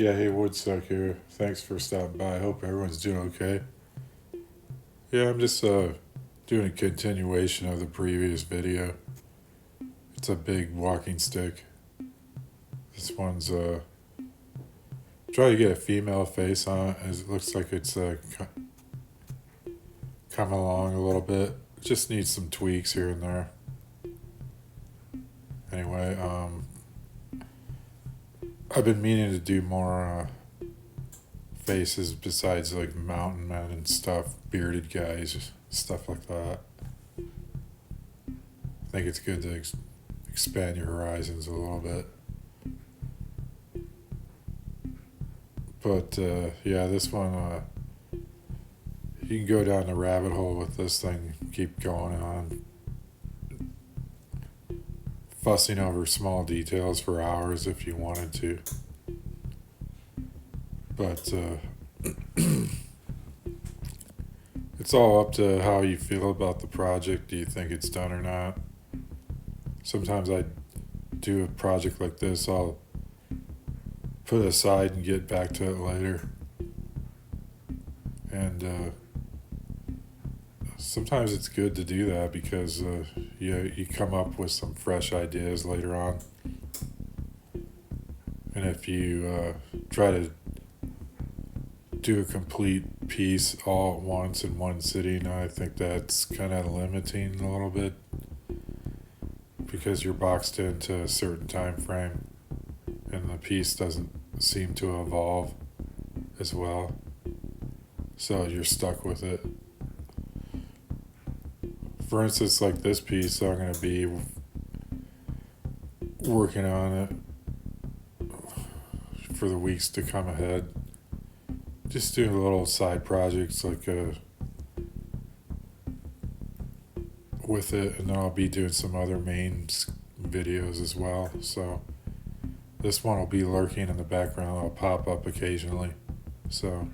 Yeah, hey, Wood-psyche here. Thanks for stopping by. I hope everyone's doing okay. Yeah, I'm just doing a continuation of the previous video. It's a big walking stick. This one's try to get a female face on it, as it looks like it's coming along a little bit. It just needs some tweaks here and there. Anyway, I've been meaning to do more faces besides like mountain men and stuff, bearded guys, stuff like that. I think it's good to expand your horizons a little bit. But yeah, this one, you can go down the rabbit hole with this thing, keep going on, fussing over small details for hours if you wanted to. But it's all up to how you feel about the project. Do you think it's done or not? Sometimes I do a project like this, I'll put it aside and get back to it later. And sometimes it's good to do that because you come up with some fresh ideas later on. And if you try to do a complete piece all at once in one sitting, I think that's kind of limiting a little bit because you're boxed into a certain time frame and the piece doesn't seem to evolve as well, so you're stuck with it. For instance, like this piece, I'm going to be working on it for the weeks to come ahead, just doing little side projects like with it, and then I'll be doing some other main videos as well. So this one will be lurking in the background. I'll pop up occasionally. So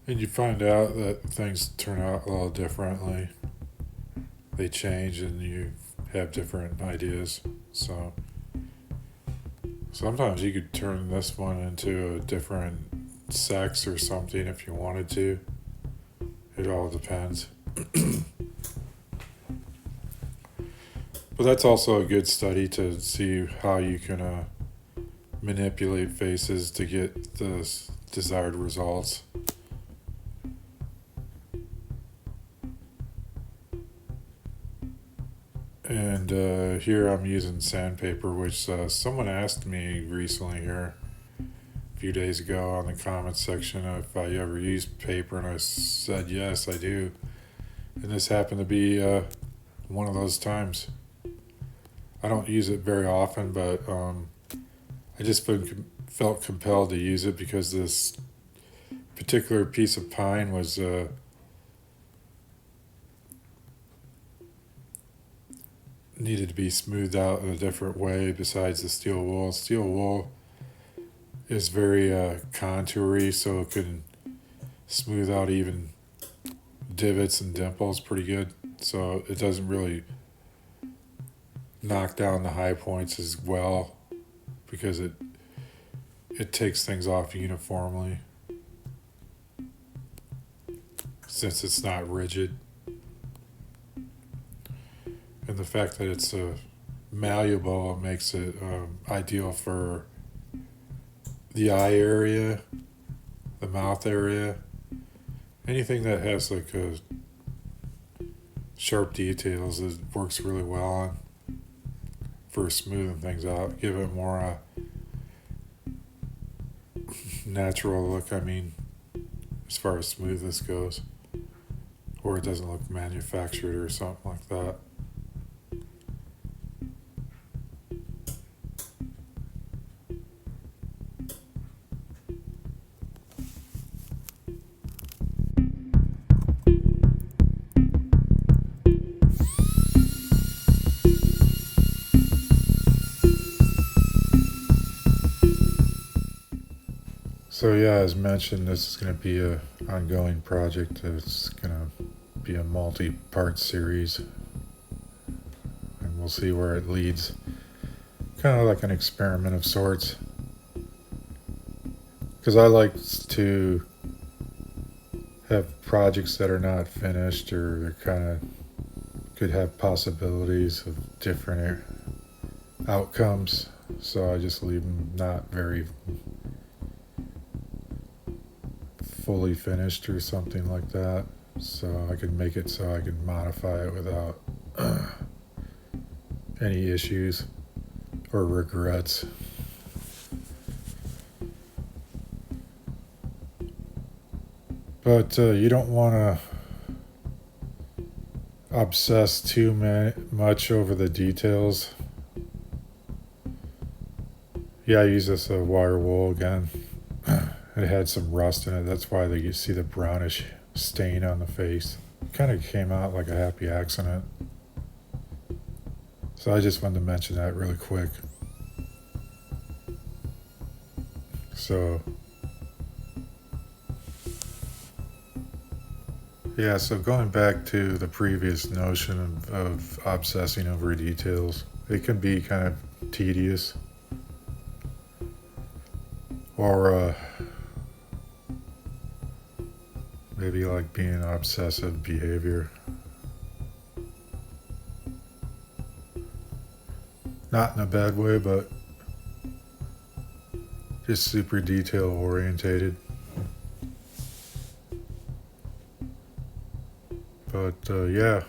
and you find out that things turn out a little differently. They change and you have different ideas. So sometimes you could turn this one into a different sex or something if you wanted to. It all depends. But that's also a good study to see how you can manipulate faces to get the desired results. And here I'm using sandpaper, which someone asked me recently here a few days ago on the comments section if I ever use paper, and I said yes, I do. And this happened to be one of those times. I don't use it very often, but I just felt compelled to use it because this particular piece of pine was needed to be smoothed out in a different way besides the steel wool. Steel wool is very contoury, so it can smooth out even divots and dimples pretty good. So it doesn't really knock down the high points as well because it takes things off uniformly since it's not rigid. And the fact that it's malleable makes it ideal for the eye area, the mouth area, anything that has like a sharp details. It works really well on for smoothing things out, give it more natural look. I mean, as far as smoothness goes, or it doesn't look manufactured or something like that. So yeah, as mentioned, this is going to be a ongoing project. It's going to be a multi-part series, and we'll see where it leads. Kind of like an experiment of sorts, because I like to have projects that are not finished or they're kind of could have possibilities of different outcomes. So I just leave them not very fully finished or something like that, so I can make it so I can modify it without any issues or regrets. But you don't want to obsess too much over the details. Yeah, I use this wire wool again. It had some rust in it. That's why you see the brownish stain on the face. It kind of came out like a happy accident. So I just wanted to mention that really quick. So yeah, so going back to the previous notion of obsessing over details, it can be kind of tedious, or maybe like being obsessive behavior. Not in a bad way, but just super detail orientated. But yeah,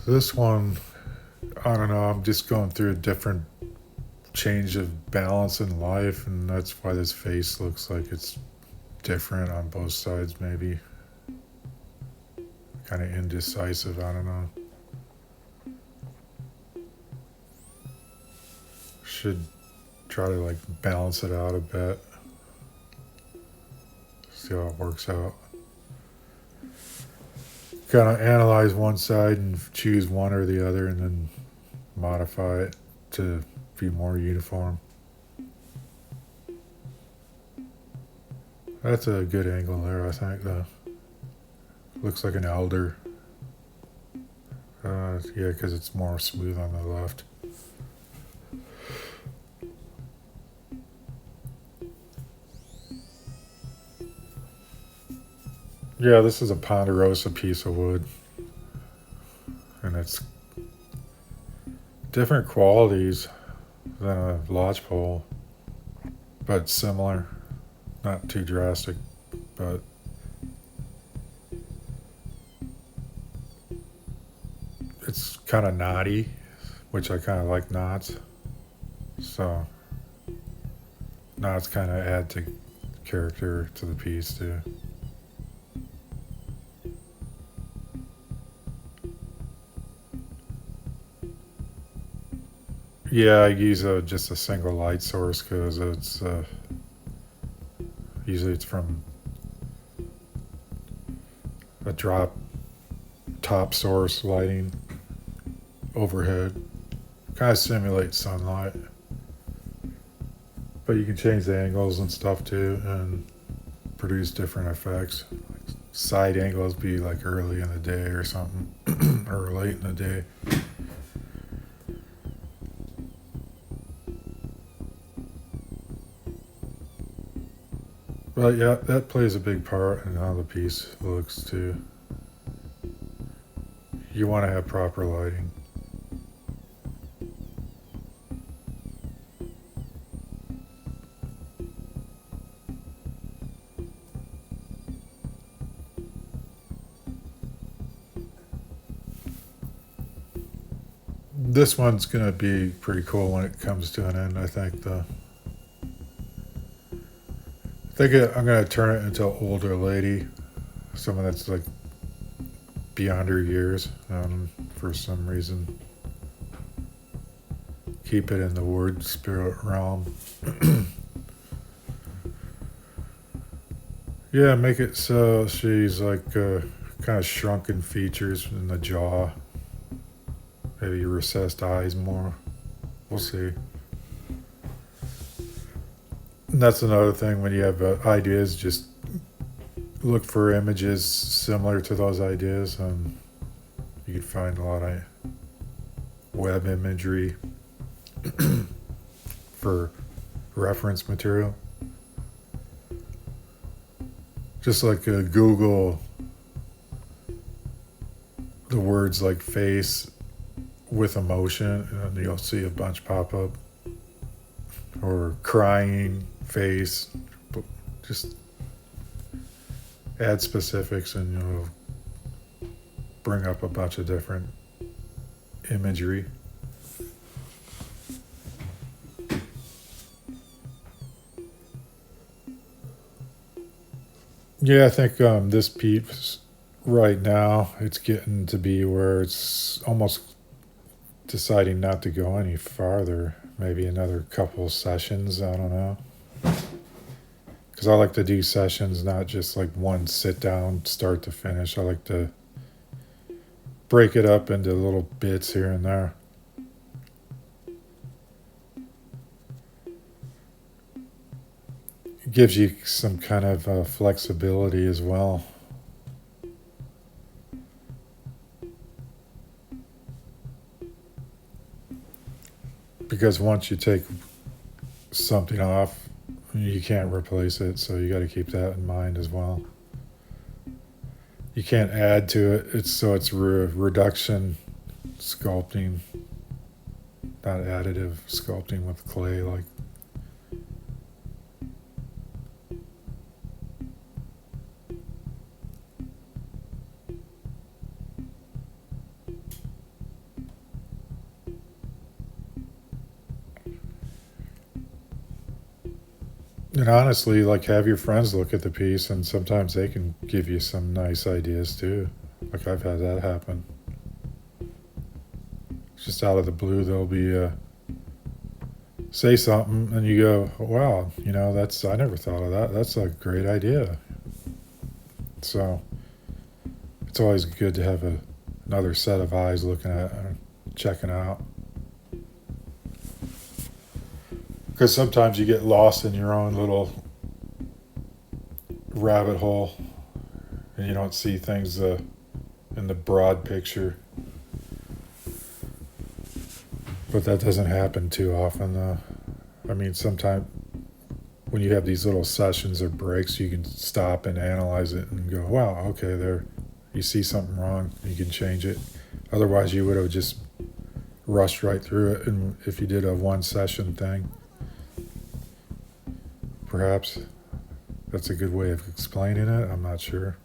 this one, I don't know, I'm just going through a different change of balance in life, and that's why this face looks like it's different on both sides, maybe. Kind of indecisive, I don't know. Should try to like balance it out a bit. See how it works out. Kind of analyze one side and choose one or the other, and then modify it to be more uniform. That's a good angle there, I think, though. Looks like an elder. Yeah, because it's more smooth on the left. Yeah, this is a ponderosa piece of wood, and it's different qualities than a lodgepole, but similar. Not too drastic, but it's kind of knotty, which I kind of like knots. So knots kind of add to character to the piece too. Yeah, I use just a single light source because it's usually it's from a drop top source lighting overhead. Kind of simulates sunlight, but you can change the angles and stuff too and produce different effects. Like side angles be like early in the day or something, or late in the day. But yeah, that plays a big part in how the piece looks too. You want to have proper lighting. This one's going to be pretty cool when it comes to an end, I think, though. I'm going to turn it into an older lady, someone that's like beyond her years, for some reason. Keep it in the word spirit realm. Yeah, make it so she's like kind of shrunken features in the jaw. Maybe recessed eyes more. We'll see. And that's another thing when you have ideas, just look for images similar to those ideas, and you can find a lot of web imagery for reference material. Just like Google the words like face with emotion, and you'll see a bunch pop up. Or crying face. Just add specifics and you'll bring up a bunch of different imagery. Yeah, I think this piece right now, it's getting to be where it's almost deciding not to go any farther. Maybe another couple sessions, I don't know. Because I like to do sessions, not just like one sit down, start to finish. I like to break it up into little bits here and there. It gives you some kind of flexibility as well. Because once you take something off, you can't replace it, so you got to keep that in mind as well. You can't add to it. It's reduction sculpting, not additive sculpting with clay like. And honestly, like, have your friends look at the piece, and sometimes they can give you some nice ideas too. Like, I've had that happen. Just out of the blue, they'll be say something, and you go, "Wow, I never thought of that. That's a great idea." So it's always good to have another set of eyes looking at and checking out. Because sometimes you get lost in your own little rabbit hole and you don't see things in the broad picture. But that doesn't happen too often, though. I mean, sometimes when you have these little sessions or breaks, you can stop and analyze it and go, wow, okay, there, you see something wrong, you can change it. Otherwise, you would have just rushed right through it. And if you did a one session thing, perhaps that's a good way of explaining it. I'm not sure.